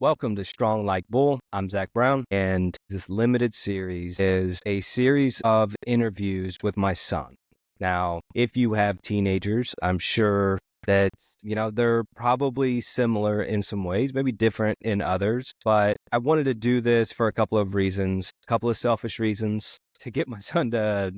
Welcome to Strong Like Bull. I'm Zach Brown, and this limited series is a series of interviews with my son. Now, if you have teenagers, I'm sure that, they're probably similar in some ways, maybe different in others, but I wanted to do this for a couple of reasons, a couple of selfish reasons, to get my son to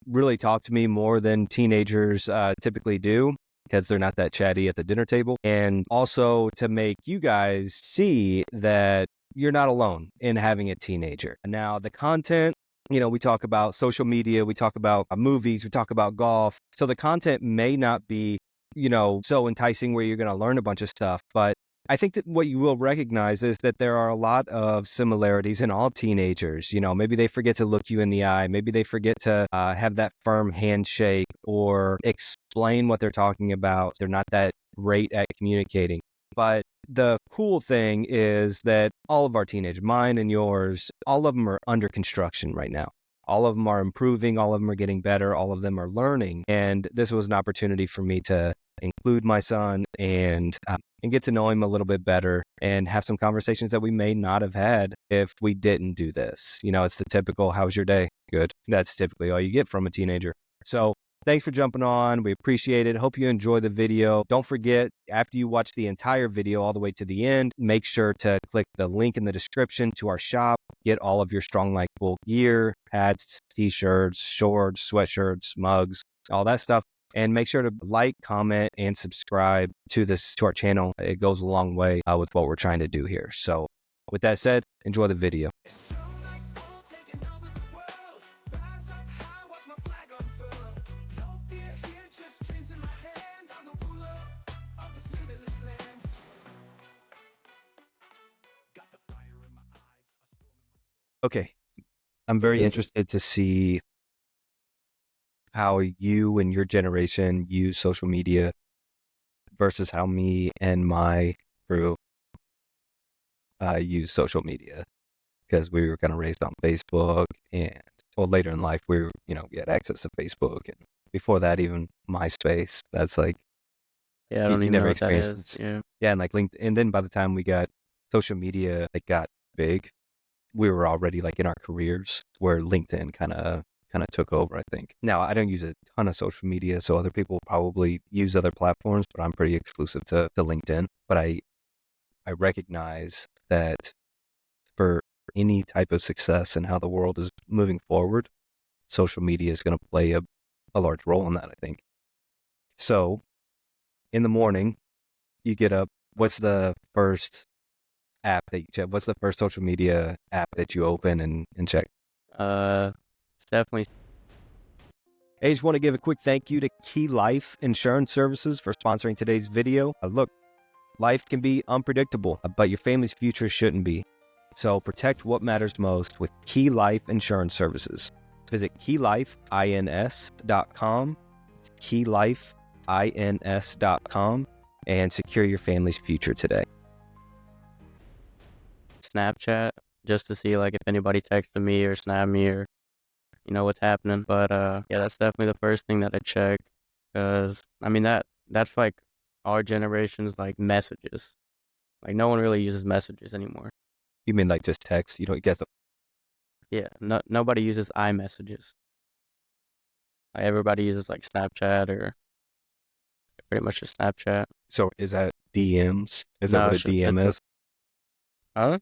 really talk to me more than teenagers typically do, because they're not that chatty at the dinner table. And also to make you guys see that you're not alone in having a teenager. Now, the content, we talk about social media, we talk about movies, we talk about golf. So the content may not be, so enticing where you're going to learn a bunch of stuff. But I think that what you will recognize is that there are a lot of similarities in all teenagers. Maybe they forget to look you in the eye. Maybe they forget to have that firm handshake or explain what they're talking about. They're not that great at communicating. But the cool thing is that all of our teenagers, mine and yours, all of them are under construction right now. All of them are improving. All of them are getting better. All of them are learning. And this was an opportunity for me to include my son and get to know him a little bit better and have some conversations that we may not have had if we didn't do this. It's the typical, how's your day? Good. That's typically all you get from a teenager. So thanks for jumping on. We appreciate it. Hope you enjoy the video. Don't forget, after you watch the entire video all the way to the end, make sure to click the link in the description to our shop. Get all of your Strong Like Bull gear, hats, t-shirts, shorts, sweatshirts, mugs, all that stuff. And make sure to like, comment, and subscribe to our channel. It goes a long way with what we're trying to do here. So with that said, enjoy the video. Okay, I'm very interested to see how you and your generation use social media versus how me and my crew use social media, because we were kind of raised on Facebook, and later in life we had access to Facebook, and before that even MySpace. That's like, yeah, I don't you even never know what that experienced. is. Yeah, and like LinkedIn. And then by the time we got social media, got big, we were already in our careers where LinkedIn kind of took over, I think. Now, I don't use a ton of social media, so other people probably use other platforms, but I'm pretty exclusive to LinkedIn. But I recognize that for any type of success and how the world is moving forward, social media is going to play a large role in that, I think. So in the morning, you get up. What's the first app that you check? What's the first social media app that you open and check? It's definitely. I just want to give a quick thank you to Key Life Insurance Services for sponsoring today's video. Look, life can be unpredictable, but your family's future shouldn't be. So protect what matters most with Key Life Insurance Services. Visit keylifeins.com, keylifeins.com, and secure your family's future today. Snapchat, just to see if anybody texted me or snapped me or what's happening. But yeah, that's definitely the first thing that I check, because that's our generation's messages. No one really uses messages anymore. You mean just text? You don't guess? Yeah, nobody uses iMessages. Everybody uses Snapchat, or pretty much just Snapchat. So is that DMs? Is that what a DM is? Huh?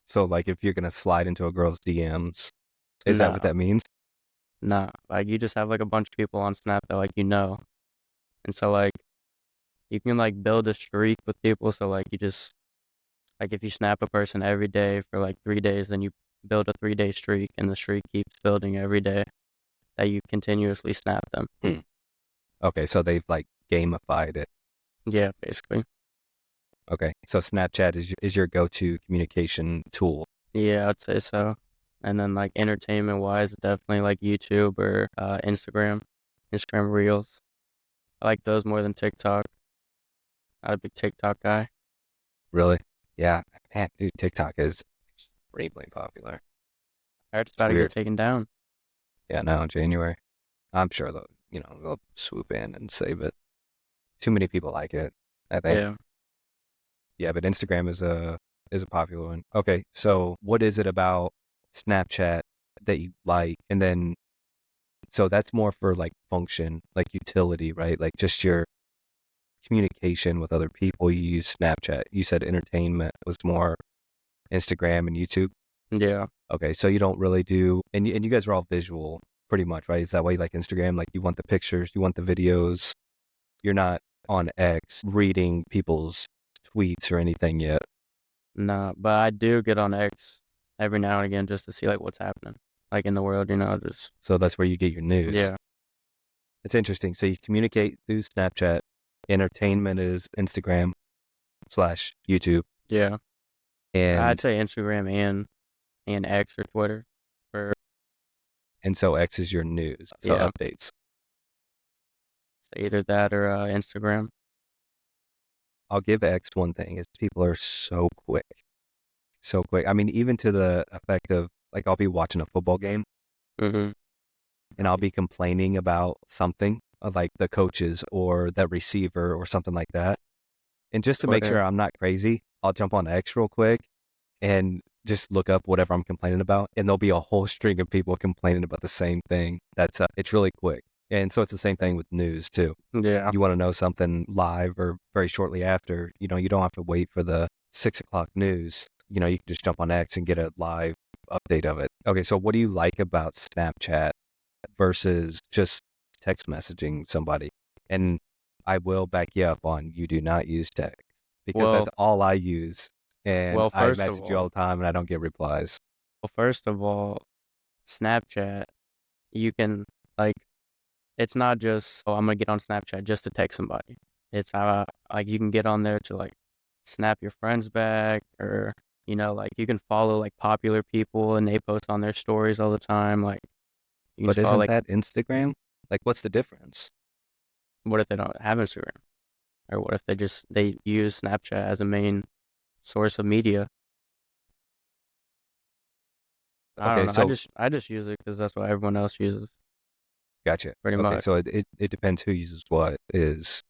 So if you're gonna slide into a girl's DMs, is that what that means? Nah, you just have a bunch of people on Snap that and so you can build a streak with people. So you just if you snap a person every day for 3 days, then you build a 3-day streak, and the streak keeps building every day that you continuously snap them. Okay, so they've gamified it. Yeah, basically. Okay, so Snapchat is your go-to communication tool. Yeah, I'd say so. And then entertainment-wise, definitely YouTube or Instagram Reels. I like those more than TikTok. Not a big TikTok guy. Really? Yeah, man, dude, TikTok is extremely popular. I heard it's about to get taken down. Yeah, no, in January. I'm sure they'll swoop in and save it. Too many people like it, I think. Yeah. Yeah, but Instagram is a is a popular one. Okay, so what is it about Snapchat that you like? And then, so that's more for like function, like utility, right? Like just your communication with other people. You use Snapchat. You said entertainment was more Instagram and YouTube. Yeah. Okay, so you don't really do, and you guys are all visual pretty much, right? Is that why you like Instagram? Like you want the pictures, you want the videos. You're not on X reading people's tweets or anything yet. Nah, but I do get on X every now and again just to see like what's happening, like in the world, just So that's where you get your news. yeah, It's interesting. So you communicate through Snapchat. Entertainment is Instagram/YouTube. yeah. I'd And say Instagram and X or Twitter, or so X is your news. So yeah, updates. either that or Instagram. I'll give X one thing is people are so quick. So quick. I mean, even to the effect of like I'll be watching a football game Mm-hmm. and I'll be complaining about something like the coaches or the receiver or something like that. And just to make sure Twitter. I'm not crazy, I'll jump on X real quick and just look up whatever I'm complaining about. And there'll be a whole string of people complaining about the same thing. It's really quick. And so it's the same thing with news too. Yeah. You want to know something live or very shortly after, you don't have to wait for the 6 o'clock news. You can just jump on X and get a live update of it. Okay, so what do you like about Snapchat versus just text messaging somebody? And I will back you up on you do not use text because Well, that's all I use. And well, I first of message you all all, the time and I don't get replies. well, first of all, Snapchat, you can like, it's not just I'm gonna get on Snapchat just to text somebody. It's like you can get on there to like snap your friends back, or like you can follow like popular people and they post on their stories all the time. Like you can But just follow isn't like, that Instagram? Like, what's the difference? what if they don't have Instagram, or what if they use Snapchat as a main source of media? I don't Okay, know. so I just use it because that's what everyone else uses, gotcha. pretty Okay, much. so it depends who uses what is.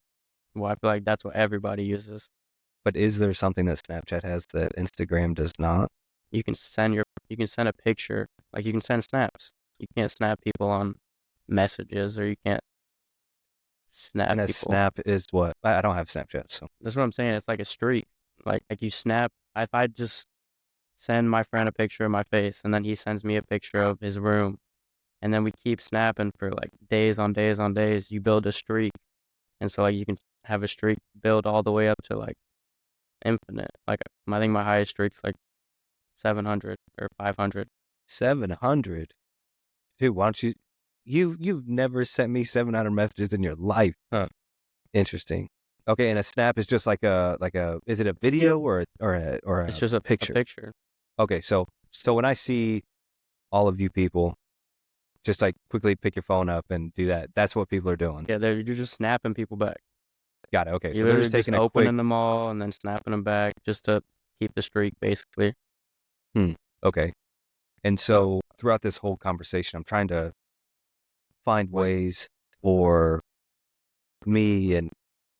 Well, I feel like that's what everybody uses. But is there something that Snapchat has that Instagram does not? You can send a picture, like you can send snaps. You can't snap people on messages, or you can't snap And a people. snap is what? I don't have Snapchat, so That's what I'm saying. It's like a streak. Like you snap. If I just send my friend a picture of my face, and then he sends me a picture of his room, and then we keep snapping for like days on days on days, you build a streak, and so like you can have a streak build all the way up to like infinite. Like I think my highest streak's like 700 or 500. 700. Dude, why don't you've never sent me 700 messages in your life, huh? Interesting. Okay, and a snap is just like a is it a video or It's a just a picture? picture. Okay, so when I see all of you people just like quickly pick your phone up and do that, that's what people are doing. Yeah, you're just snapping people back. Got it. Okay, so You're they're literally just just taking a quick opening them all and then snapping them back just to keep the streak, basically. okay. And so throughout this whole conversation, I'm trying to find ways for me and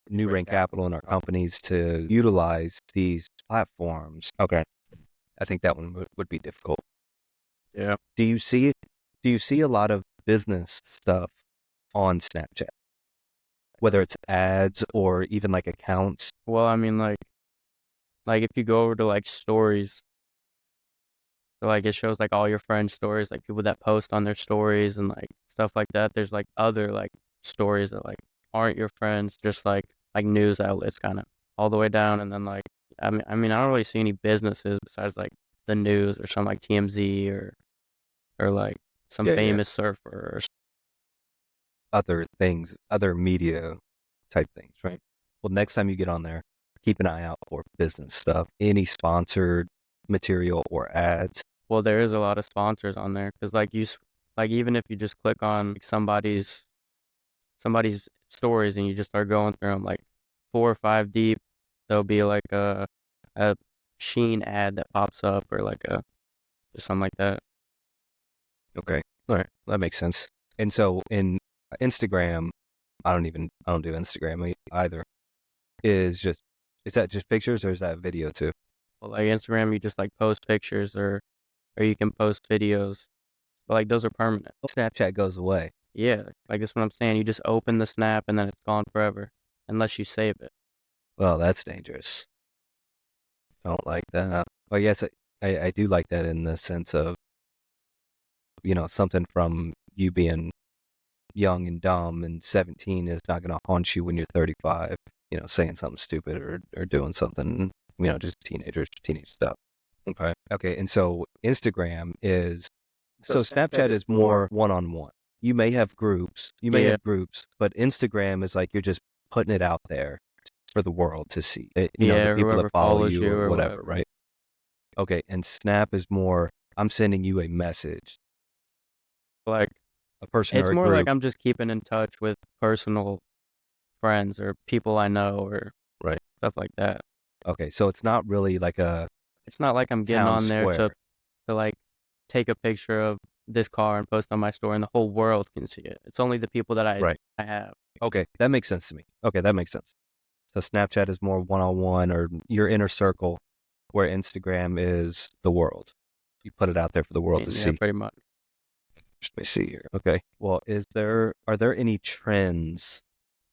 New Rain Capital and our companies to utilize these platforms. Okay. I think that one would be difficult. Yeah. Do you see it? Do you see a lot of business stuff on Snapchat? Whether it's ads or even like accounts? Well, I mean, like if you go over to like stories, so like it shows like all your friends' stories, like people that post on their stories and like stuff like that. There's like other like stories that like aren't your friends, just like news outlets, kind of all the way down. And then like I mean, I don't really see any businesses besides like the news or some like TMZ or like some Yeah, yeah. famous surfer. Or Other things, other media type things, right? Well, next time you get on there, keep an eye out for business stuff, any sponsored material or ads. Well, there is a lot of sponsors on there because like like even if you just click on like, somebody's stories and you just start going through them like 4 or 5 deep, there'll be like a Sheen ad that pops up or like a or something like that. Okay. All right. That makes sense. And so in Instagram, I don't do Instagram either. Is that just pictures or is that video too? Well, like Instagram, you just like post pictures or you can post videos. But like those are permanent. Snapchat goes away. Yeah, like that's what I'm saying. You just open the snap and then it's gone forever unless you save it. Well, that's dangerous. Don't like that. Well, yes, I do like that in the sense of, something from you being young and dumb and 17 is not going to haunt you when you're 35, saying something stupid or doing something, just teenage stuff. Okay. Okay. And so Instagram is, so Snapchat is more one-on-one. You may have groups, Yeah, but Instagram is like you're just putting it out there for the world to see, the yeah, people that whoever follow follows you you or or whatever, whatever. right? Okay. And Snap is more, I'm sending you a message, Like a person it's or a more like group. I'm just keeping in touch with personal friends or people I know or Right. stuff like that. Okay. So it's not really like a It's not like I'm getting town on there square. to like take a picture of this car and post on my story and the whole world can see it. It's only the people that Right. I have. Okay. That makes sense to me. Okay. That makes sense. So Snapchat is more one-on-one or your inner circle, where Instagram is the world. You put it out there for the world to Yeah, see. pretty much. Let me see here. Okay. Well, are there any trends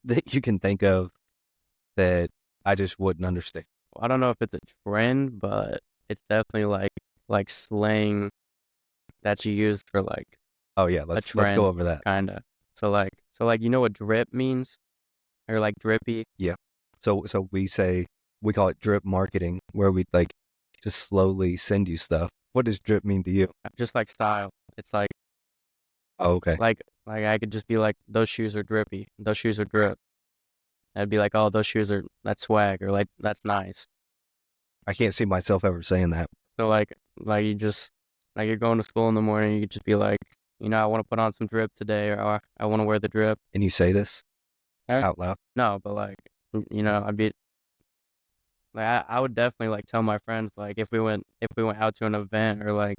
that you can think of that I just wouldn't understand? Well, I don't know if it's a trend, but it's definitely like slang that you use for like Oh yeah, a let's go trend, over that. kinda. So like you know what drip means? Or like drippy? Yeah. So we call it drip marketing, where we like just slowly send you stuff. What does drip mean to you? Just like style. It's Oh, okay. like I could just be like, those shoes are drippy. Those shoes are drip. I'd be like, oh, those shoes are that's swag or like that's nice. I can't see myself ever saying that. So like you just like you're going to school in the morning, you could just be like, I want to put on some drip today, or I want to wear the drip. And you say this Huh? out loud. No, but like I'd be like I would definitely like tell my friends like if we went out to an event or like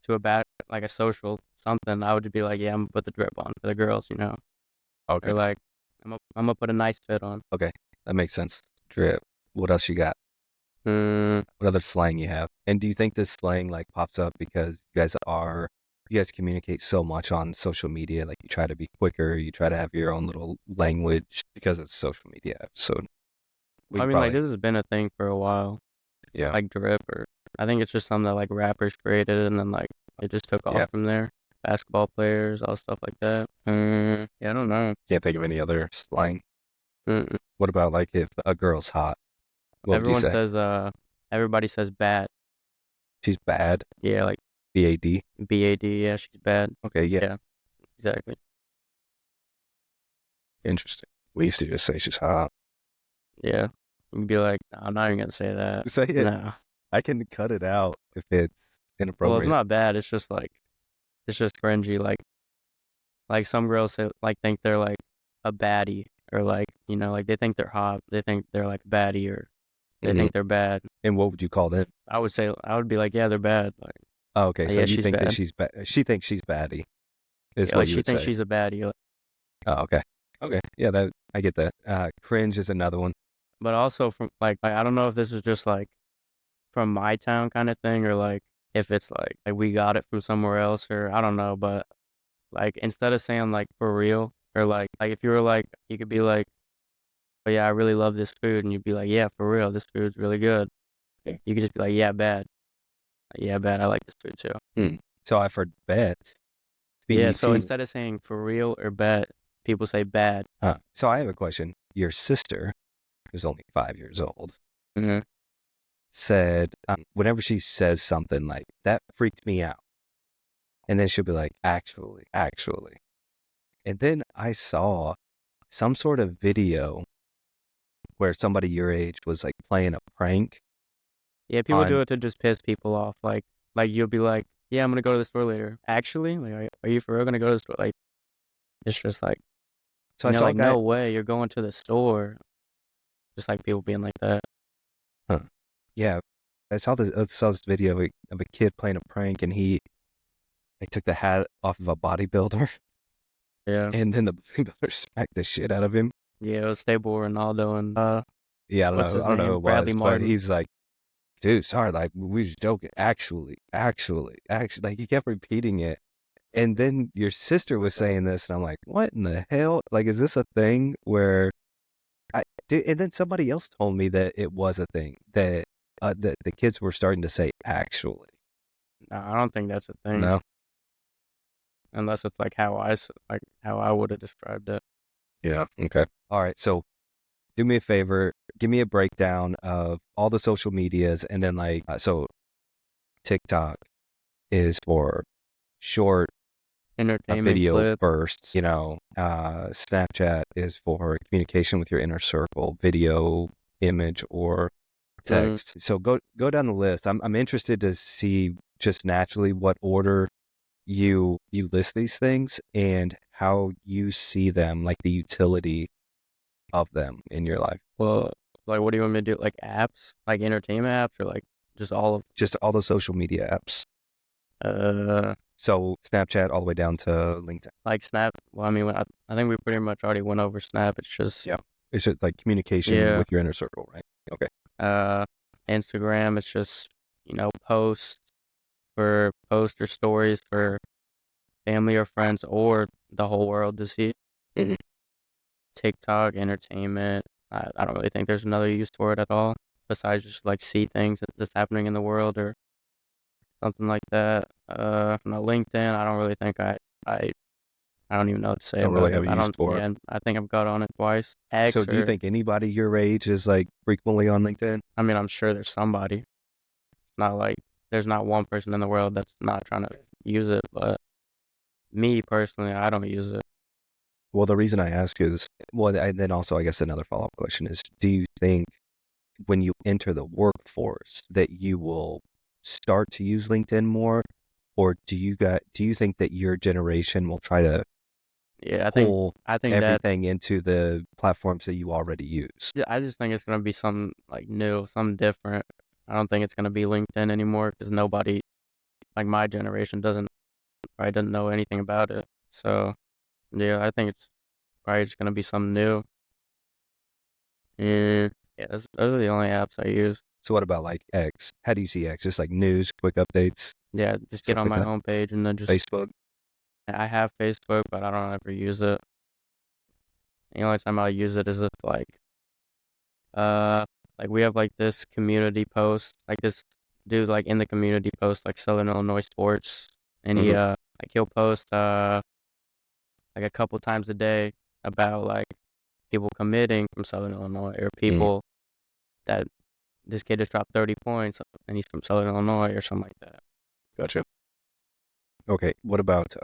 to a like a social something, I would just be like, yeah, I'm gonna put the drip on for the girls. Okay. Or like I'm gonna put a nice fit on. Okay. That makes sense. Drip. What else you got? Mm, What other slang you have? And do you think this slang like pops up because you guys communicate so much on social media? Like you try to be quicker, you try to have your own little language because it's social media. So we I could mean like probably, this has been a thing for a while, yeah, like drip or I think it's just something that like rappers created and then like it just took yeah. off from there. Basketball players, all stuff like that. Yeah, I don't know. Can't think of any other slang. Mm-mm. What about like if a girl's hot? What would you Everyone say? says everybody says bad. She's bad. Yeah, like BAD. BAD. Yeah, she's bad. Okay, yeah, Yeah, exactly. interesting. We used to just say she's hot. Yeah, you'd be like, "No, I'm not even gonna say that. Say it. No. I can cut it out if it's Well, it's inappropriate. not bad. It's just like it's just cringy. Like some girls say, like think they're like a baddie or like like they think they're hot. They think they're like a baddie or they Hmm. think they're bad. And what would you call them? I would be like, yeah, they're bad. Like, Oh, okay, so yeah, you she's think that bad. she's bad? She thinks she's baddie, is Yeah, what like you she would thinks say. she's a baddie. Like, Oh, okay, okay, yeah, that I get that. Cringe is another one. but also from like I don't know if this is just like from my town kind of thing or like if it's like we got it from somewhere else or I don't know. But like instead of saying like for real or like if you were like you could be like, oh yeah, I really love this food and you'd be like, yeah, for real, this food's really good. You could just be like, yeah, bad. Yeah, bad. I like this food too. Hmm. So I've heard bet, Yeah, so BET. instead of saying for real or bet, people say bad. So I have a question. Your sister, who's only 5 years old, Hmm. said whenever she says something like that freaked me out, and then she'll be like, actually. And then I saw some sort of video where somebody your age was like playing a prank Yeah, people do on. it to just piss people off. Like you'll be like, yeah, I'm gonna go to the store later. Actually, like, are you for real gonna go to the store? Like, it's just like, So I saw a like guy. no way, you're going to the store. Just like people being like that. Huh, yeah, I saw this video of a kid playing a prank, and he they took the hat off of a bodybuilder, Yeah, and then the bodybuilder smacked the shit out of him. yeah. It was Stable Ronaldo and Yeah, what's his I don't know who name? it Bradley was, but Martin. he's like, dude, sorry, like we was joking. Actually, like he kept repeating it. And then your sister was saying this, and I'm like, what in the hell? Like, is this a thing where and then somebody else told me that it was a thing that that the kids were starting to say actually. No, I don't think that's a thing No. unless it's like how I would have described it. Yeah. Okay. All right. So do me a favor, give me a breakdown of all the social medias, and then like so TikTok is for short Entertainment video clip. bursts. Snapchat is for communication with your inner circle, video, image, or text. So go down the list. I'm interested to see just naturally what order you list these things and how you see them, like the utility of them in your life. Well, like, what do you want me to do? Like apps, like entertainment apps, or like just all of? Just all the social media apps. Uh, So Snapchat all the way down to LinkedIn. like Snap. Well, I mean, I think we pretty much already went over Snap. It's just Yeah. It's just like communication yeah. with your inner circle, right? Okay. Instagram. It's just posts for post or stories for family or friends or the whole world to see. Mhm. TikTok, entertainment. I don't really think there's another use for it at all besides just like see things that's happening in the world or something like that. No, LinkedIn. I don't really think I don't even know what to say Don't about really it. have a I use don't. for it. Yeah, I think I've got on it twice. So X do you or think anybody your age is like frequently on LinkedIn? I mean, I'm sure there's somebody. Not like there's not one person in the world that's not trying to use it, but me personally, I don't use it. Well, the reason I ask is, well, and then also I guess another follow-up question is, do you think when you enter the workforce that you will start to use LinkedIn more, or do you think that your generation will try to Yeah, pull I think that everything into the platforms that you already use? yeah, I just think it's gonna be something like new, something different. I don't think it's gonna be LinkedIn anymore because nobody like my generation probably doesn't know anything about it. So yeah, I think it's probably just gonna be something new. And yeah, those are the only apps I use. So what about like X? How do you see X? Just like news, quick updates, Yeah, just get stuff on like my that? homepage and then just Facebook? I have Facebook, but I don't ever use it. The only time I'll use it is if uh like we have like this community post, like this dude like in the community post like Southern Illinois sports, and he Hmm. like he'll post like a couple times a day about like people committing from Southern Illinois or Mm, people that this kid just dropped 30 points and he's from Southern Illinois or something like that. gotcha. Okay. What about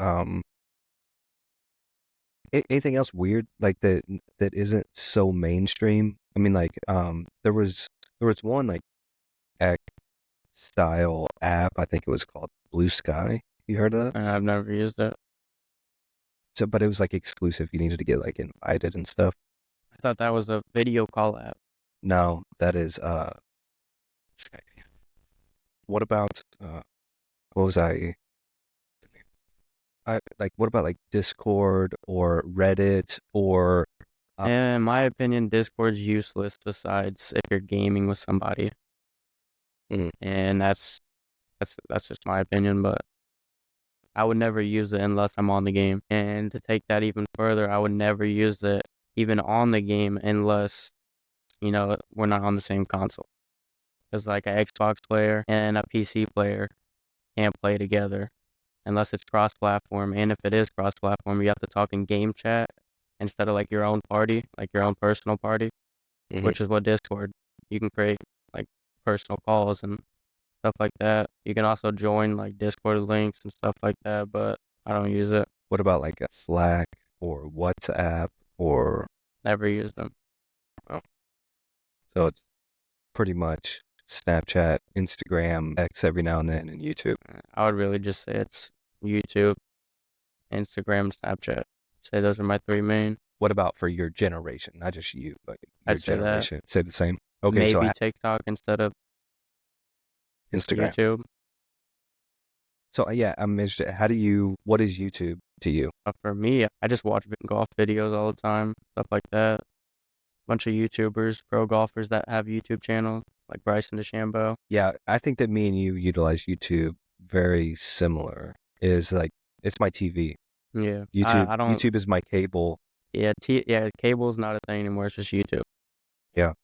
anything else weird like that isn't so mainstream? I mean, like there was one like X style app. I think it was called Blue Sky. You heard of that? And I've never used it. So, but it was like exclusive. You needed to get like invited and stuff. I thought that was a video call app. No, that is Skype. What about what was I like what about like Discord or Reddit or And in my opinion, Discord's useless besides if you're gaming with somebody. mm, And that's just my opinion, but I would never use it unless I'm on the game. And to take that even further, I would never use it even on the game unless, we're not on the same console. Because like an Xbox player and a PC player can't play together unless it's cross-platform. And if it is cross-platform, you have to talk in game chat instead of like your own party, like your own personal party, mhm. which is what Discord. You can create like personal calls and stuff like that. You can also join like Discord links and stuff like that, but I don't use it. What about like a Slack or WhatsApp or Never use them. oh, so it's pretty much Snapchat, Instagram, X every now and then, and YouTube. I would really just say it's YouTube, Instagram, Snapchat. Say those are my three main. What about for your generation? Not just you, but your I'd say that. generation. Say the same. Okay, so Maybe TikTok instead of Instagram. YouTube. So yeah, I'm interested. What is YouTube to you? But for me, I just watch golf videos all the time, stuff like that. Bunch of YouTubers, pro golfers that have YouTube channels. like Bryson DeChambeau. Yeah, I think that me and you utilize YouTube very similar. Is like it's my TV. Yeah, YouTube I don't. YouTube is my cable. Yeah, cable's not a thing anymore. It's just YouTube. Yeah.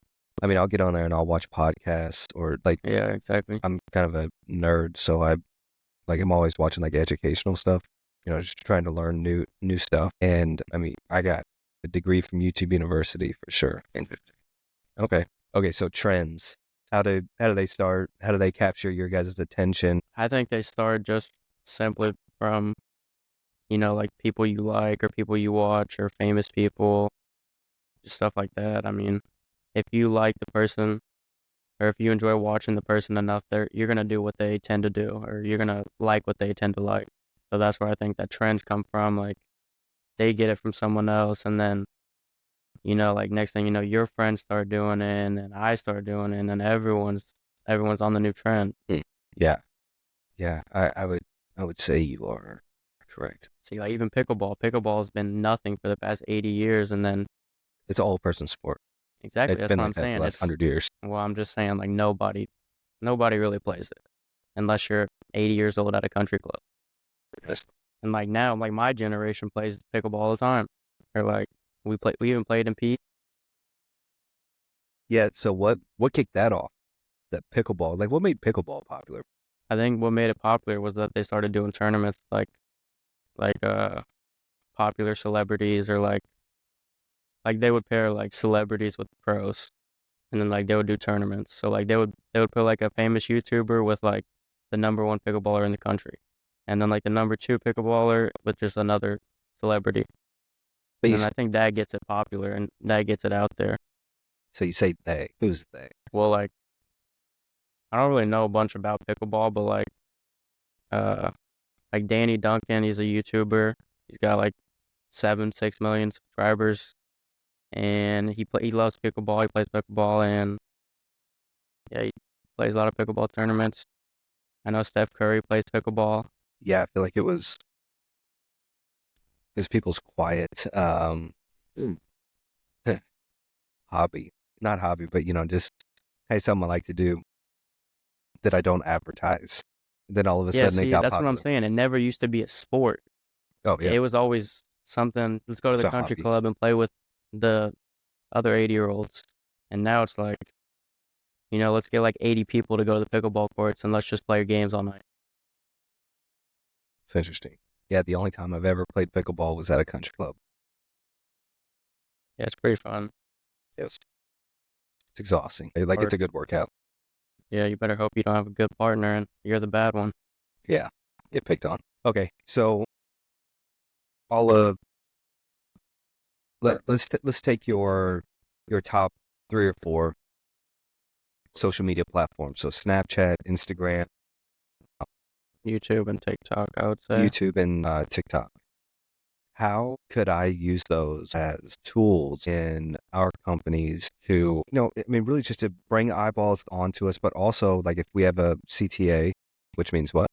I mean, I'll get on there and I'll watch podcasts or like Yeah, exactly. I'm kind of a nerd, so I'm always watching like educational stuff, just trying to learn new stuff. And I mean, I got a degree from YouTube University for sure. Interesting. Okay. Okay, so trends. How do they start? How do they capture your guys' attention? I think they start just simply from, like people you like or people you watch or famous people, just stuff like that. I mean, if you like the person or if you enjoy watching the person enough, you're gonna do what they tend to do, or you're gonna like what they tend to like. So that's where I think that trends come from. Like they get it from someone else, and then like next thing you know, your friends start doing it, and then I start doing it, and then everyone's on the new trend. Yeah. Yeah. I would say you are correct. See, like even pickleball has been nothing for the past 80 years, and then It's an all person sport. exactly It's that's been what like I'm that for the saying. last 100 years. Well, I'm just saying like nobody really plays it unless you're 80 years old at a country club. Yes. And like now, like my generation plays pickleball all the time. Or like we even played in Pete. Yeah, so what kicked that off? That pickleball. Like what made pickleball popular? I think what made it popular was that they started doing tournaments like popular celebrities or like they would pair like celebrities with pros, and then like they would do tournaments. So like they would put like a famous YouTuber with like the number one pickleballer in the country, and then like the number two pickleballer with just another celebrity. But And you, then I think that gets it popular and that gets it out there. so you say they. Who's they? Well, like I don't really know a bunch about pickleball, but uh like Danny Duncan, he's a YouTuber. He's got like 6 million subscribers, and he loves pickleball. He plays pickleball, and yeah, he plays a lot of pickleball tournaments. I know Steph Curry plays pickleball. Yeah, I feel like it was people's quiet Mm. hobby. Not hobby, but just hey, something I like to do that I don't advertise. Then all of a Yeah, sudden it see, got that's what I'm popular. saying. It never used to be a sport. Oh yeah, It was always something. Let's go to it's the a country hobby. club and play with the other 80-year-olds. And now it's like, let's get like 80 people to go to the pickleball courts and let's just play games all night. It's interesting. Yeah, the only time I've ever played pickleball was at a country club. Yeah, it's pretty fun. It's exhausting. Like Or it's a good workout. yeah, you better hope you don't have a good partner and you're the bad one. Yeah, get picked on. Okay, so I'll let's take your top 3 or 4 social media platforms. So Snapchat, Instagram, YouTube and TikTok, I would say. YouTube, and TikTok. How could I use those as tools in our companies to, I mean, really just to bring eyeballs onto us, but also like if we have a CTA, which means what?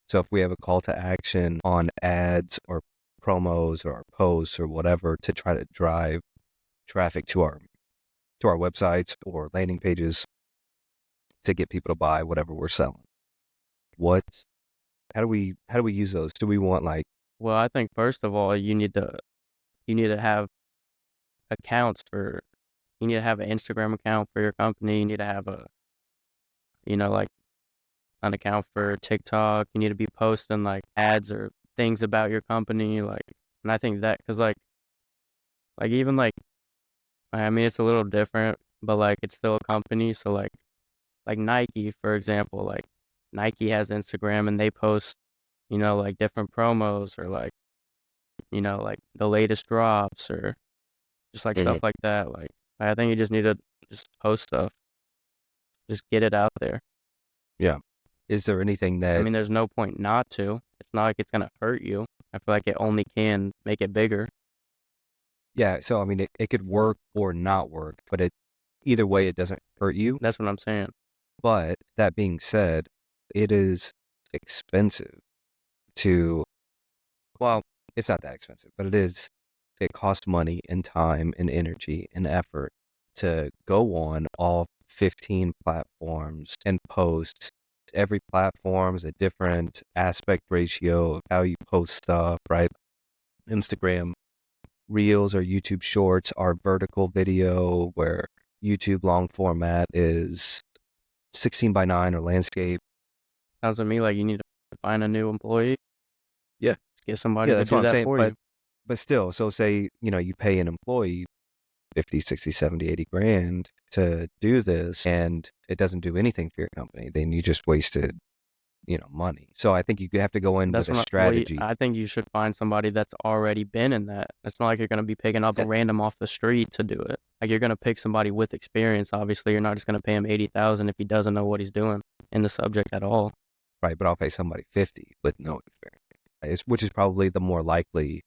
So if we have a call to action on ads or promos or posts or whatever to try to drive traffic to our websites or landing pages to get people to buy whatever we're selling. What how do we use those? Do we want like Well, I think first of all, you need to have accounts for you need to have an Instagram account for your company. You need to have like an account for TikTok. You need to be posting like ads or things about your company, and I think that because like even like I mean it's a little different, but like it's still a company. So like Nike, for example, like Nike has Instagram and they post like different promos or like the latest drops or just like Mhm. stuff like that. Like I think you just need to just post stuff, just get it out there. Yeah. Is there anything I that mean, there's no point not to. It's not like it's gonna hurt you. I feel like it only can make it bigger. yeah, so I mean it could work or not work, but either way it doesn't hurt you. That's what I'm saying. But that being said, it is expensive to well, it's not that expensive, but it costs money and time and energy and effort to go on all 15 platforms and post. Every platform is a different aspect ratio of how you post stuff, right? Instagram Reels or YouTube Shorts are vertical video, where YouTube long format is 16:9 or landscape. Sounds to me like you need to find a new employee. Yeah. Get somebody Yeah, to that's what do I'm that saying. for you. But still, so say, you pay an employee 50, 60, 70, 80 grand to do this, and it doesn't do anything for your company, then you just wasted, money. So I think you have to go in with That's a what strategy. I think you should find somebody that's already been in that. It's not like you're going to be picking up a Yeah. random off the street to do it. Like you're going to pick somebody with experience. Obviously, you're not just going to pay him 80,000 if he doesn't know what he's doing in the subject at all. Right, but I'll pay somebody 50 with no experience, which is probably the more likely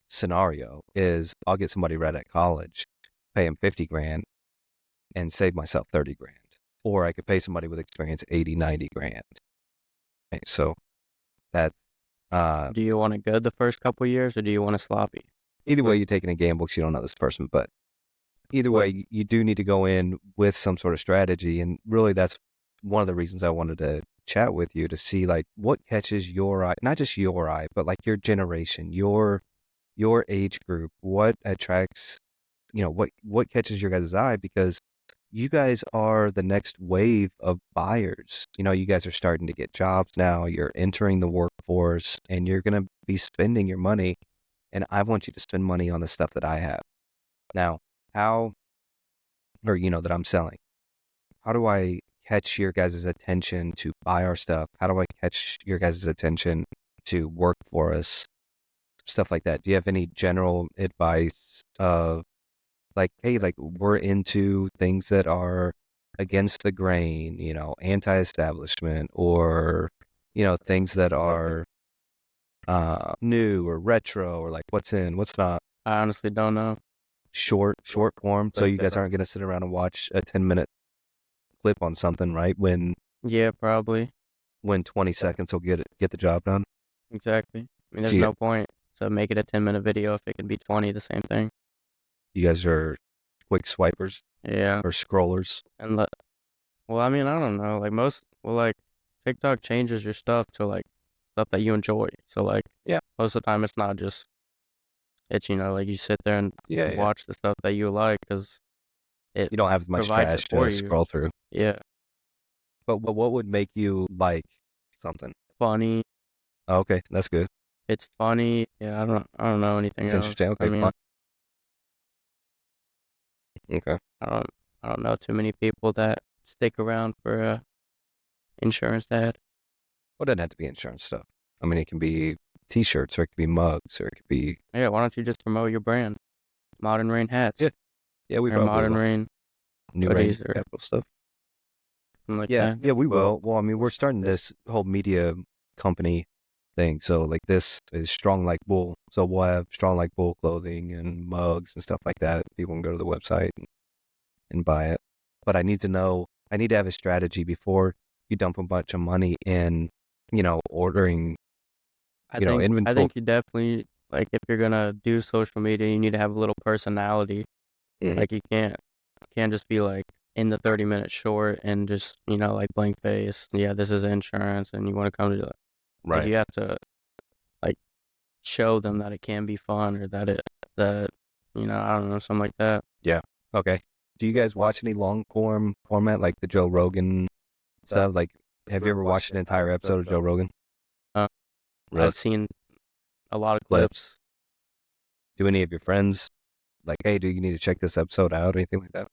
scenario. Is I'll get somebody right at college, pay him 50 grand, and save myself 30 grand. Or I could pay somebody with experience 80, 90 grand. Right, so that's Do you want it good the first couple years, or do you want it sloppy? either way, you're taking a gamble because you don't know this person. But either way, you do need to go in with some sort of strategy. And really, that's one of the reasons I wanted to chat with you, to see like what catches your eye, not just your eye, but like your generation, your age group, what attracts, what catches your guys' eye, because you guys are the next wave of buyers. You guys are starting to get jobs now. You're entering the workforce, and you're going to be spending your money. And I want you to spend money on the stuff that I have. Now, that I'm selling. How do I catch your guys' attention to buy our stuff? How do I catch your guys' attention to work for us? Stuff like that. Do you have any general advice of like, hey, like we're into things that are against the grain, anti-establishment, or, things that are new or retro, or like what's in, what's not? I honestly don't know. Short form. So you guys aren't going to sit around and watch a 10-minute clip on something, right? Yeah, probably. When 20 seconds will get the job done. Exactly. I mean, there's Gee, no point to make it a 10-minute video if it can be 20, the same thing. you guys are quick swipers Yeah. or scrollers. And well, I mean, I don't know. Like TikTok changes your stuff to like stuff that you enjoy. So like, Yeah. most of the time it's not just, it's, like you sit there and watch the stuff that you like because it You don't have as much provides trash it for to you. scroll through. Yeah. But what would make you like something? Funny. Oh, okay, that's good. It's funny. Yeah, I don't know anything It's else. interesting. Okay, I mean, fine. Okay. I don't know too many people that stick around for a insurance ad. Well, it doesn't have to be insurance stuff. I mean, it can be T-shirts, or it could be mugs, or it could be. Yeah, why don't you just promote your brand? Modern Rain hats. Yeah, we Or probably Modern will. Rain New Rain hoodies or Capital stuff. something like Yeah, that. yeah, we will. Well, I mean, we're starting this whole media company thing. So like this is Strong Like Bull. So we'll have Strong Like Bull clothing and mugs and stuff like that. People can go to the website and buy it. But I need to have a strategy before you dump a bunch of money in, ordering, I inventory. think you definitely, like, if you're gonna do social media, you need to have a little personality. Mhm. Like you can't just be like in the 30-minute short and just, like blank face. Yeah, this is insurance and you want to come to like Right. you have to like show them that it can be fun or that I don't know, something like that. Yeah. Okay. Do you guys watch any long format like the Joe Rogan stuff? Like, have you ever watched an entire episode of Joe Rogan? Uh, Really? I've seen a lot of Clips. clips. Do any of your friends like, hey, do you need to check this episode out or anything like that?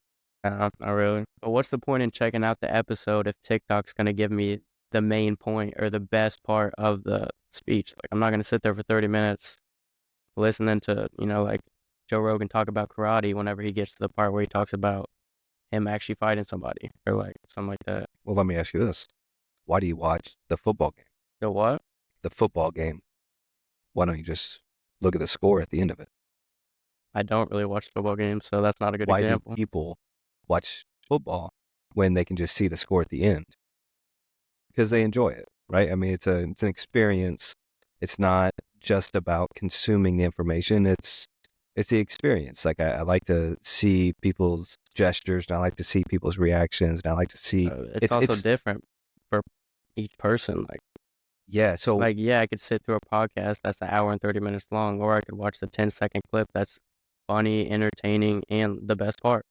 Not really. But what's the point in checking out the episode if TikTok's gonna give me the main point or the best part of the speech? Like, I'm not gonna sit there for 30 minutes listening to, like Joe Rogan talk about karate whenever he gets to the part where he talks about him actually fighting somebody or like something like that. Well, let me ask you this. Why do you watch the football game? The what? The football game. Why don't you just look at the score at the end of it? I don't really watch football games, so that's not a good Why example. do people watch football when they can just see the score at the end? Because they enjoy it, right? I mean, it's an experience. It's not just about consuming the information. It's it's the experience. Like I like to see people's gestures, and I like to see people's reactions, and I like to see It's also it's different for each person. yeah. So Yeah, I could sit through a podcast that's an hour and 30 minutes long, or I could watch the 10-second clip that's funny, entertaining, and the best part.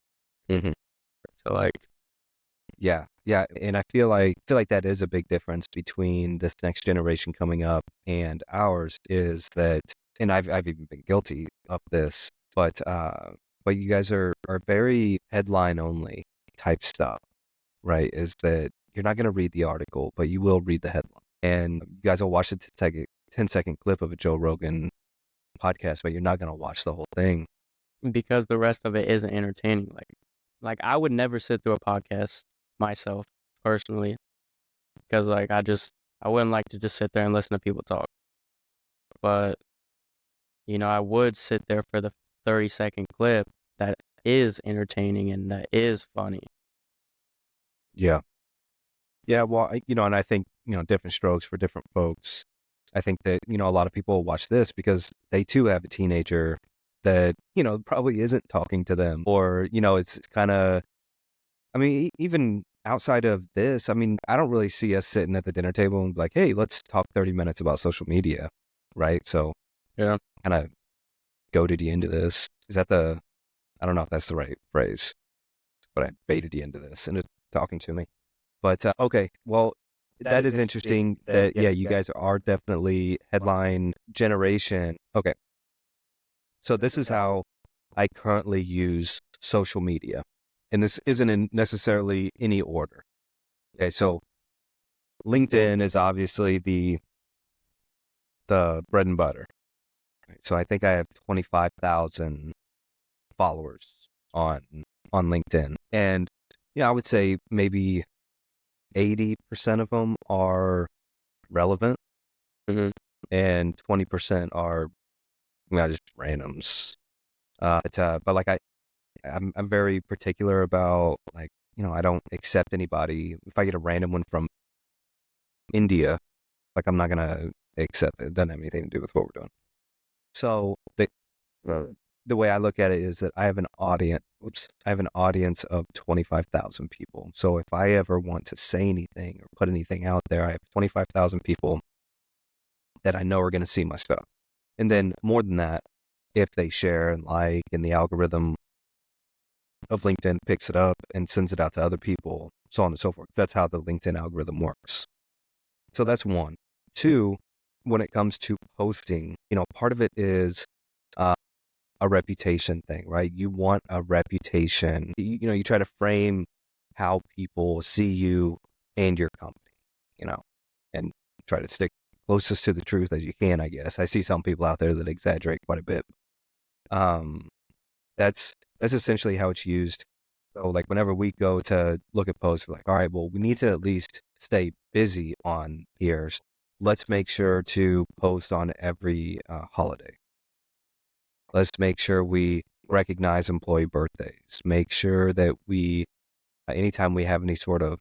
mhm. So like, Yeah, and I feel like that is a big difference between this next generation coming up and ours is that, and I've even been guilty of this, but you guys are very headline only type stuff, right? Is that you're not going to read the article, but you will read the headline, and you guys will watch the 10-second clip of a Joe Rogan podcast, but you're not going to watch the whole thing. because the rest of it isn't entertaining. Like I would never sit through a podcast myself personally, because I wouldn't like to just sit there and listen to people talk. But I would sit there for the 30-second clip that is entertaining and that is funny. Yeah. Yeah, well, and I think, different strokes for different folks. I think that, a lot of people watch this because they too have a teenager that, probably isn't talking to them or, it's kind of, I mean, even outside of this, I mean, I don't really see us sitting at the dinner table and be like, hey, let's talk 30 minutes about social media, right? So Yeah. kind of goaded you into this. I don't know if that's the right phrase, but I baited you into this and it's talking to me. But okay, well, that is interesting that, yeah, you guys are definitely headline generation. Okay, so this is how I currently use social media. And this isn't in necessarily any order. Okay, so LinkedIn is obviously the bread and butter. Right? So I think I have 25,000 followers on LinkedIn. And I would say maybe 80% of them are relevant Hmm. and 20% are just randoms. But like I'm very particular about like I don't accept anybody. If I get a random one from India, like I'm not gonna accept it. It doesn't have anything to do with what we're doing. So the way I look at it is that I have an audience. Oops, I have an audience of 25,000 people. So if I ever want to say anything or put anything out there, I have 25,000 people that I know are going to see my stuff. And then more than that, if they share and like, and the algorithm of LinkedIn picks it up and sends it out to other people, so on and so forth. That's how the LinkedIn algorithm works. So that's one. Two, when it comes to posting, part of it is uh, a reputation thing, right? You want a reputation. You try to frame how people see you and your company, and try to stick closest to the truth as you can, I guess. I see some people out there that exaggerate quite a bit. Um, that's essentially how it's used. So like whenever we go to look at posts, we're like, all right, well, we need to at least stay busy on here. Let's make sure to post on every holiday. Let's make sure we recognize employee birthdays. Make sure that we, anytime we have any sort of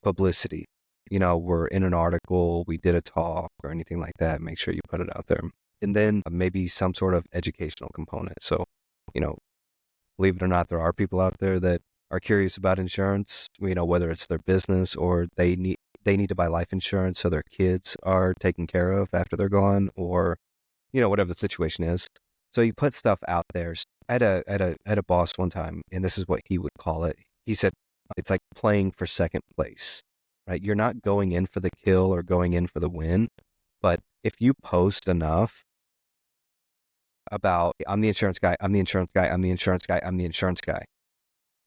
publicity, we're in an article, we did a talk or anything like that, make sure you put it out there. And then maybe some sort of educational component. So, you know, believe it or not, there are people out there that are curious about insurance, whether it's their business or they need to buy life insurance so their kids are taken care of after they're gone or, whatever the situation is. So you put stuff out there. I had a boss one time, and this is what he would call it. He said, it's like playing for second place, right? You're not going in for the kill or going in for the win, but if you post enough about, I'm the insurance guy, I'm the insurance guy, I'm the insurance guy, I'm the insurance guy.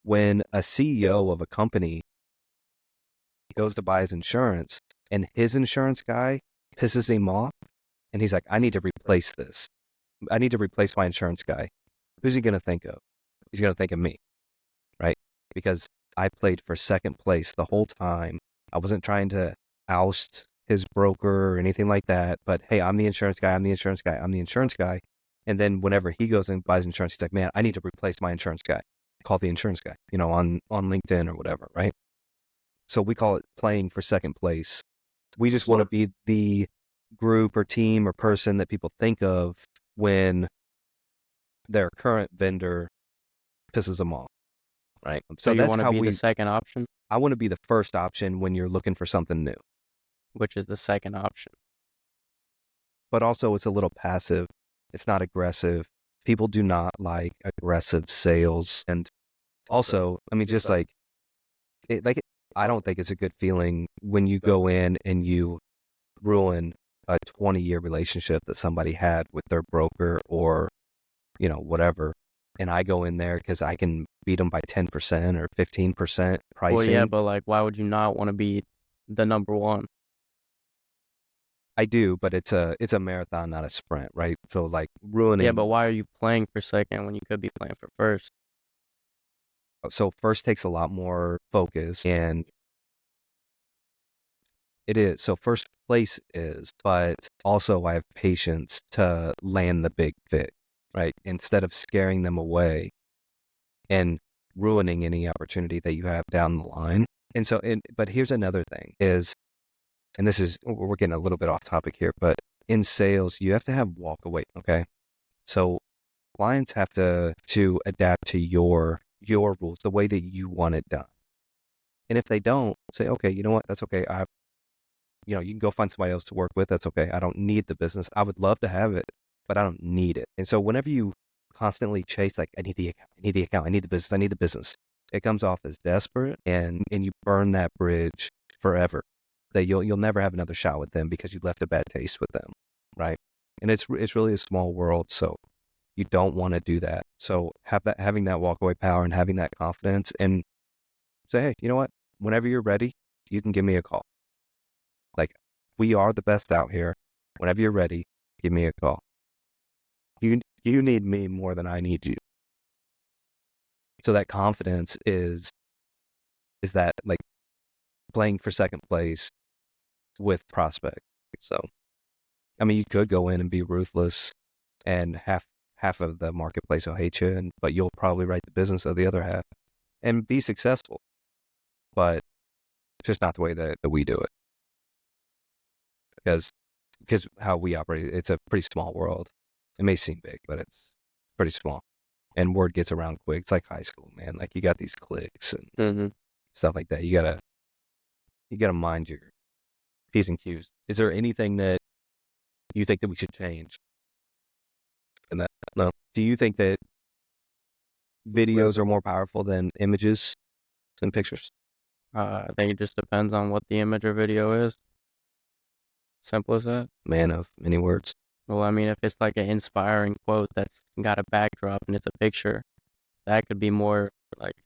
When a CEO of a company goes to buy his insurance and his insurance guy pisses him off and he's like, I need to replace this. I need to replace my insurance guy. Who's he going to think of? He's going to think of me, right? Because I played for second place the whole time. I wasn't trying to oust his broker or anything like that. But hey, I'm the insurance guy. I'm the insurance guy. I'm the insurance guy. And then whenever he goes and buys insurance, he's like, man, I need to replace my insurance guy. Call the insurance guy, on LinkedIn or whatever, right? So we call it playing for second place. We just want to be the group or team or person that people think of when their current vendor pisses them off, right? So you that's want to how be the second option, I want to be the first option when you're looking for something new. which is the second option. But also it's a little passive. It's not aggressive. People do not like aggressive sales. And also, I mean, just like, I don't think it's a good feeling when you go in and you ruin a 20-year relationship that somebody had with their broker or, whatever. And I go in there because I can beat them by 10% or 15% pricing. Well, yeah, but like, why would you not want to be the number one? I do, but it's a marathon, not a sprint, right? So like ruining. Yeah, but why are you playing for second when you could be playing for first? So first takes a lot more focus, and it is. So first place is, but also I have patience to land the big fit, right? Instead of scaring them away and ruining any opportunity that you have down the line. And so, but here's another thing is, and this is, we're getting a little bit off topic here, but in sales, you have to have walk away. Okay. So clients have to adapt to your rules, the way that you want it done. And if they don't, say, okay, you know what? That's okay. You can go find somebody else to work with. That's okay. I don't need the business. I would love to have it, but I don't need it. And so whenever you constantly chase, like, I need the account, I need the account, I need the business, I need the business, it comes off as desperate, and you burn that bridge forever. That you'll never have another shot with them because you left a bad taste with them, right? And it's really a small world, so you don't want to do that. So having that walkaway power and having that confidence, and say, hey, you know what? Whenever you're ready, you can give me a call. Like, we are the best out here. Whenever you're ready, give me a call. You need me more than I need you. So that confidence is that, like, playing for second place with prospect. So, I mean, you could go in and be ruthless, and half of the marketplace will hate you, but you'll probably write the business of the other half and be successful. But it's just not the way that we do it. Because how we operate, it's a pretty small world. It may seem big, but it's pretty small. And word gets around quick. It's like high school, man. Like, you got these cliques and stuff like that. You gotta mind your P's and Q's. Is there anything that you think that we should change in that? No. Do you think that videos are more powerful than images and pictures? I think it just depends on what the image or video is. Simple as that. Man of many words. Well, I mean, if it's like an inspiring quote that's got a backdrop and it's a picture, that could be more like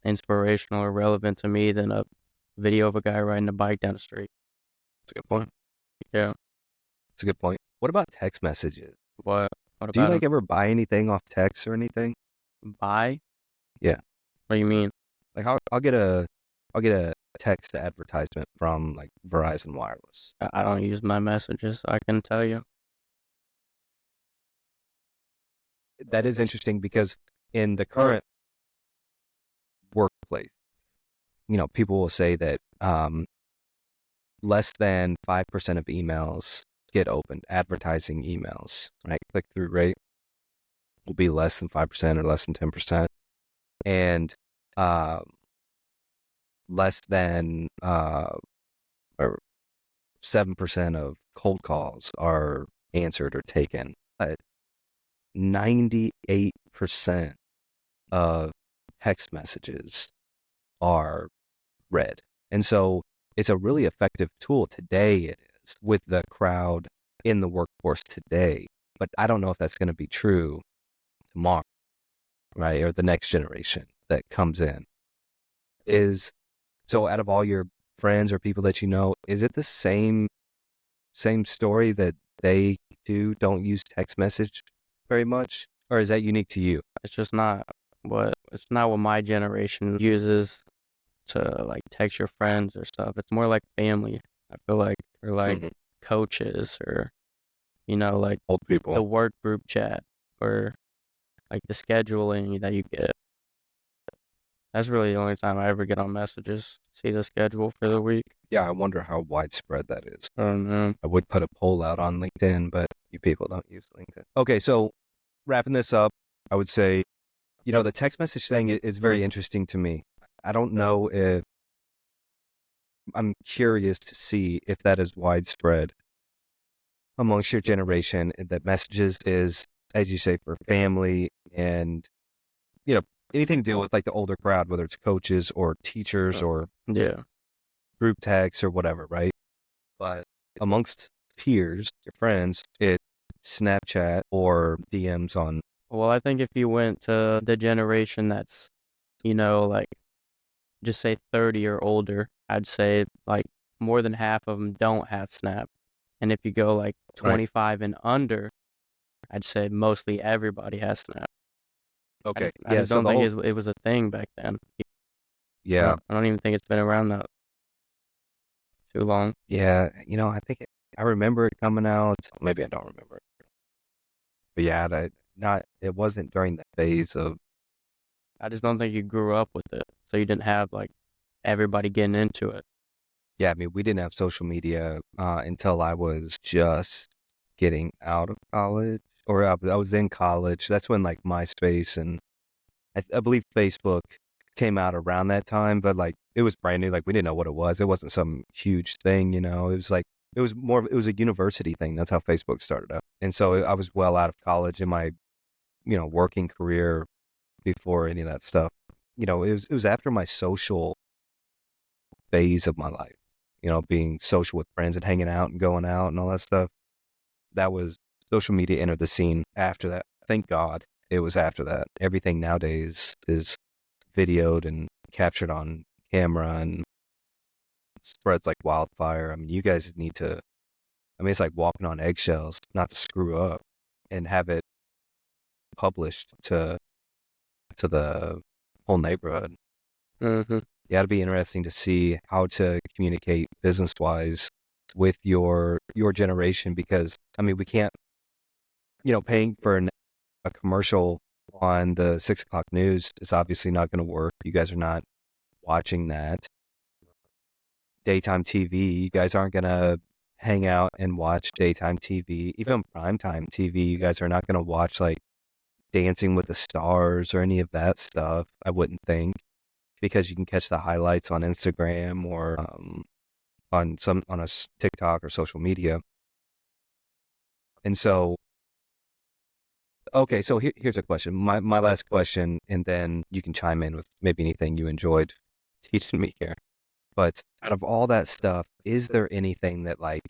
inspirational or relevant to me than a video of a guy riding a bike down the street. That's a good point. Yeah. That's a good point. What about text messages? What Do you about like ever buy anything off text or anything? buy? Yeah. What do you mean? Like, I'll get a text advertisement from, like, Verizon Wireless. I don't use my messages, I can tell you. That is interesting because in the current workplace, people will say that less than 5% of emails get opened, advertising emails, right? Click-through rate will be less than 5% or less than 10%. And less than or 7% of cold calls are answered or taken. 98% of text messages are read. And so it's a really effective tool today, it is, with the crowd in the workforce today. But I don't know if that's going to be true tomorrow, right? Or the next generation that comes in. So out of all your friends or people that you know, is it the same story that they don't use text message very much? Or is that unique to you? It's just not it's not what my generation uses to like text your friends or stuff. It's more like family, I feel like, or like coaches or like Old people. the work group chat or like the scheduling that you get. That's really the only time I ever get on messages, see the schedule for the week. Yeah, I wonder how widespread that is. I don't know. I would put a poll out on LinkedIn, but you people don't use LinkedIn. Okay, so wrapping this up, I would say, the text message thing is very interesting to me. I don't know if I'm curious to see if that is widespread amongst your generation, that messages is, as you say, for family and, you know, anything to deal with like the older crowd, whether it's coaches or teachers or Yeah. group texts or whatever, right? But amongst peers, your friends, it's Snapchat or DMs on. Well, I think if you went to the generation that's, like just say 30 or older, I'd say like more than half of them don't have Snap. And if you go like Right. 25 and under, I'd say mostly everybody has Snap. I Okay. just I Yeah. just So don't the think whole, it was a thing back then. yeah. I don't even think it's been around that too long. Yeah. I think I remember it coming out. Maybe I don't remember it. But yeah, it wasn't during the phase of, I just don't think you grew up with it, so you didn't have like everybody getting into it. yeah, I mean, we didn't have social media until I was just getting out of college, or I was in college. That's when like MySpace and I believe Facebook came out around that time, but like it was brand new. Like we didn't know what it was. It wasn't some huge thing, It was like it was a university thing. That's how Facebook started up. And so I was well out of college in my working career before any of that stuff. It was after my social phase of my life. Being social with friends and hanging out and going out and all that stuff. That was social media entered the scene after that. Thank God it was after that. Everything nowadays is videoed and captured on camera and spreads like wildfire. I mean, you guys need to, it's like walking on eggshells not to screw up and have it published to the whole neighborhood. Mhm. Yeah, it'd be interesting to see how to communicate business wise with your generation because I mean we can't paying for a commercial on the 6 o'clock news is obviously not going to work. You guys are not watching that. Daytime TV, you guys aren't going to hang out and watch daytime TV. Even primetime TV, you guys are not going to watch like Dancing with the Stars or any of that stuff. I wouldn't think because you can catch the highlights on Instagram or on a TikTok or social media. And so, okay, so here's a question. My last question, and then you can chime in with maybe anything you enjoyed teaching me here. But out of all that stuff, is there anything that like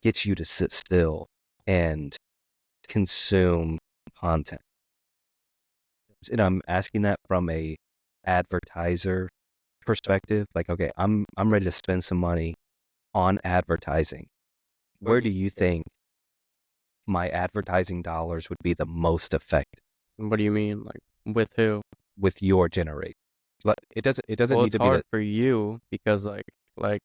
gets you to sit still and consume content? And I'm asking that from a advertiser perspective. Like, okay, I'm ready to spend some money on advertising. Where do you think my advertising dollars would be the most effective What do you mean? Like with who? with your generation? But it doesn't Well, need it's to be hard that. for you because like like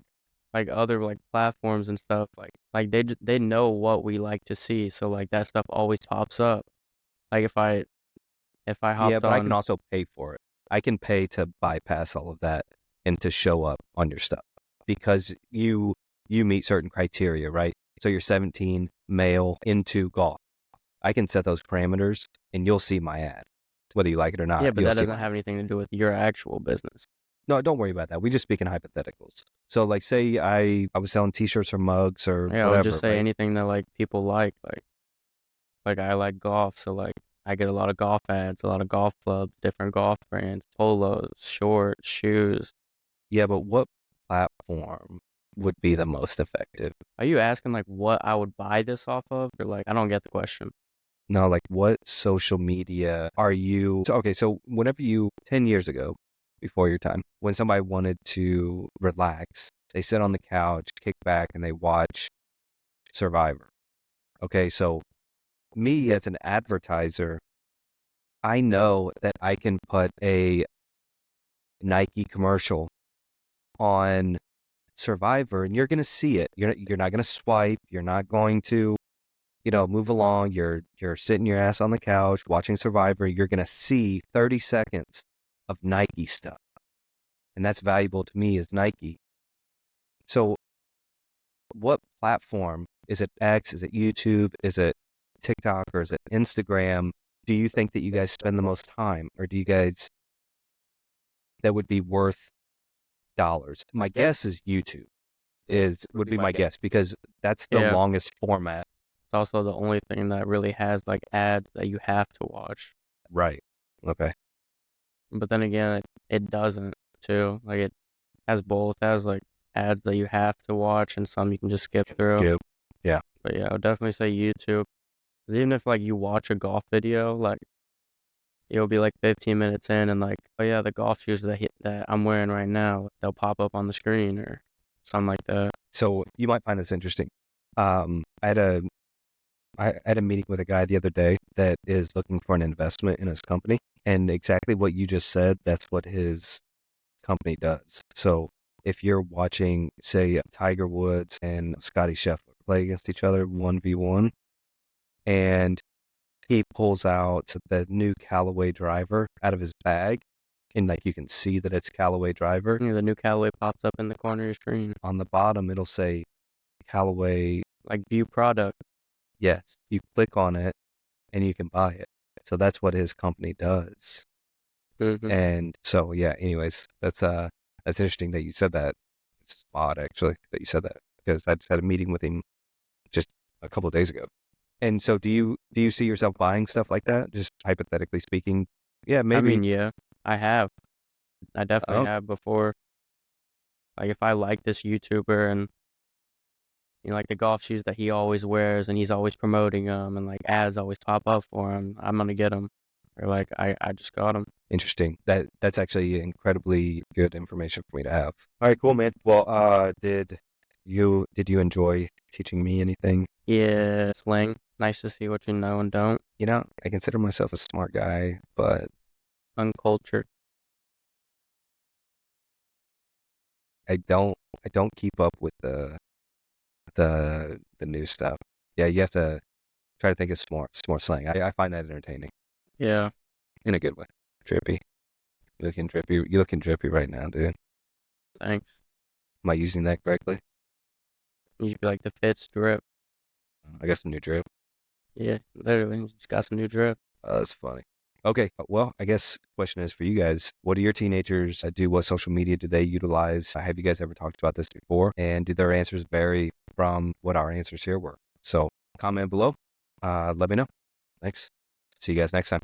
other like platforms and stuff like they know what we like to see, so like that stuff always pops up. Like if I Yeah, hopped but I can on, also pay for it. I can pay to bypass all of that and to show up on your stuff because you meet certain criteria, right? So you're 17, male, into golf. I can set those parameters and you'll see my ad. Whether you like it or yeah, not, but you'll that see doesn't my ad. have anything to do with your actual business. No, don't worry about that. We just speak in hypotheticals. So like say I was selling t-shirts or mugs or Yeah, I would just whatever, say right? anything that like people like I like golf, so like I get a lot of golf ads, a lot of golf clubs, different golf brands, polos, shorts, shoes. Yeah, but what platform would be the most effective? Are you asking like what I would buy this off of, or like I don't get the question? No, like what social media are you? So, okay, so whenever 10 years ago, before your time, when somebody wanted to relax, they sit on the couch, kick back, and they watch Survivor. Okay, so me as an advertiser, I know that I can put a Nike commercial on Survivor and you're going to see it. You're not going to swipe. You're not going to move along. You're sitting your ass on the couch watching Survivor. You're gonna see 30 seconds of Nike stuff, and that's valuable to me as Nike. So, what platform is it? X? Is it YouTube? Is it TikTok or is it Instagram? do you think that you guys spend the most time, or do you guys that would be worth dollars? My guess is YouTube would be my guess because that's the Yeah. longest format. It's also the only thing that really has like ads that you have to watch. Right. Okay. But then again, it doesn't too. Like it has both. It has like ads that you have to watch and some you can just skip through. Yep. Yeah. But yeah, I would definitely say YouTube. 'Cause even if like you watch a golf video, like you'll be like 15 minutes in and like, oh yeah, the golf shoes that I'm wearing right now, they'll pop up on the screen or something like that. So you might find this interesting. I had a meeting with a guy the other day that is looking for an investment in his company, and exactly what you just said, that's what his company does. So if you're watching, say, Tiger Woods and Scotty Scheffler play against each other 1v1, and he pulls out the new Callaway driver out of his bag, and like you can see that it's Callaway driver. You know, the new Callaway pops up in the corner of your screen. On the bottom, it'll say Callaway. Like view product. Yes, you click on it and you can buy it. So that's what his company does. Mm-hmm. And so, yeah, anyways, that's interesting that you said that. It's odd, actually, that you said that, because I just had a meeting with him just a couple of days ago. And so do you see yourself buying stuff like that? Just hypothetically speaking? Yeah, I maybe. mean, yeah, I have. I definitely Oh, have before. Like if I like this YouTuber and you know, like the golf shoes that he always wears and he's always promoting them and like ads always pop up for him, I'm gonna get them. Or like I just got them. interesting. That's actually incredibly good information for me to have. All right, cool, man. Well, did you enjoy teaching me anything? Yeah, Slang. Nice to see what you know and don't. You know, I consider myself a smart guy, but Uncultured. I don't keep up with the new stuff. Yeah, you have to try to think of some more slang. I find that entertaining Yeah, in a good way. Drippy. You looking drippy right now, dude. thanks. Am I using that correctly? You should be like the fits drip. I got some new drip. Yeah, literally. Just got some new drip. That's funny. Okay, well, I guess the question is for you guys. What do your teenagers do? What social media do they utilize? Have you guys ever talked about this before? And do their answers vary from what our answers here were? So comment below. Let me know. Thanks. See you guys next time.